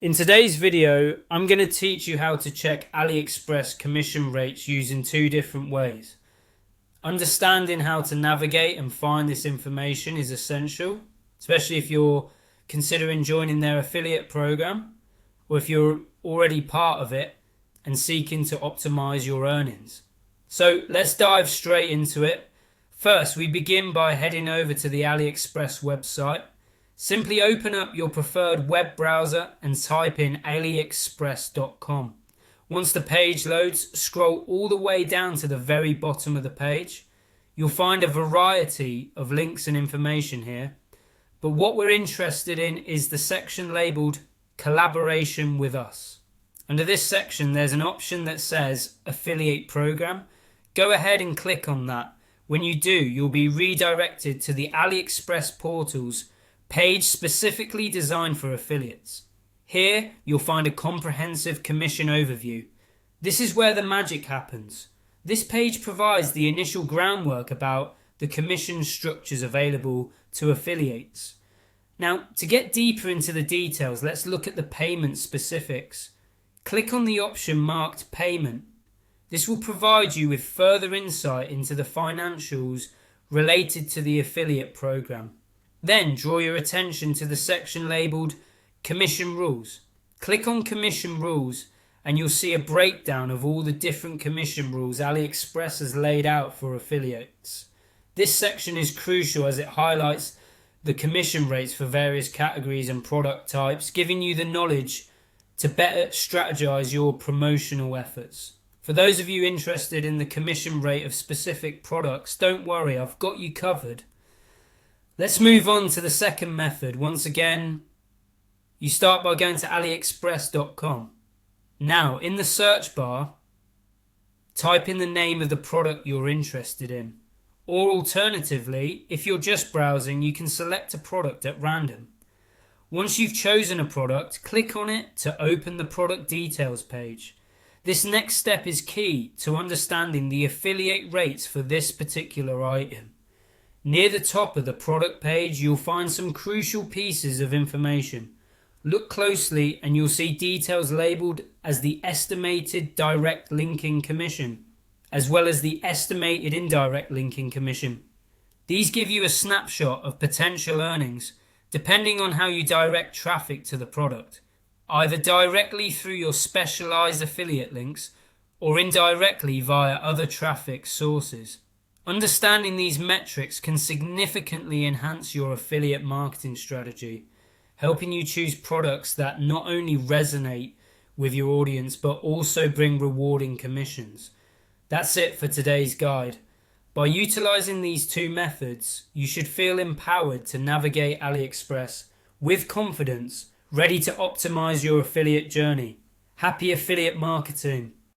In today's video, I'm going to teach you how to check AliExpress commission rates using two different ways. Understanding how to navigate and find this information is essential, especially if you're considering joining their affiliate program or if you're already part of it and seeking to optimize your earnings. So let's dive straight into it. First, we begin by heading over to the AliExpress website. Simply open up your preferred web browser and type in aliexpress.com. Once the page loads, scroll all the way down to the very bottom of the page. You'll find a variety of links and information here, but what we're interested in is the section labelled Collaboration with Us. Under this section there's an option that says Affiliate Program. Go ahead and click on that. When you do, you'll be redirected to the AliExpress portal's page specifically designed for affiliates. Here you'll find a comprehensive commission overview. This is where the magic happens. This page provides the initial groundwork about the commission structures available to affiliates. Now, to get deeper into the details, let's look at the payment specifics. Click on the option marked Payment. This will provide you with further insight into the financials related to the affiliate program. Then draw your attention to the section labelled Commission Rules. Click on Commission Rules and you'll see a breakdown of all the different commission rules AliExpress has laid out for affiliates. This section is crucial as it highlights the commission rates for various categories and product types, giving you the knowledge to better strategize your promotional efforts. For those of you interested in the commission rate of specific products, don't worry, I've got you covered. Let's move on to the second method. Once again, you start by going to aliexpress.com. Now, in the search bar, type in the name of the product you're interested in. Or alternatively, if you're just browsing, you can select a product at random. Once you've chosen a product, click on it to open the product details page. This next step is key to understanding the affiliate rates for this particular item. Near the top of the product page, you'll find some crucial pieces of information. Look closely and you'll see details labelled as the estimated direct linking commission, as well as the estimated indirect linking commission. These give you a snapshot of potential earnings, depending on how you direct traffic to the product, either directly through your specialised affiliate links or indirectly via other traffic sources. Understanding these metrics can significantly enhance your affiliate marketing strategy, helping you choose products that not only resonate with your audience but also bring rewarding commissions. That's it for today's guide. By utilizing these two methods, you should feel empowered to navigate AliExpress with confidence, ready to optimize your affiliate journey. Happy affiliate marketing!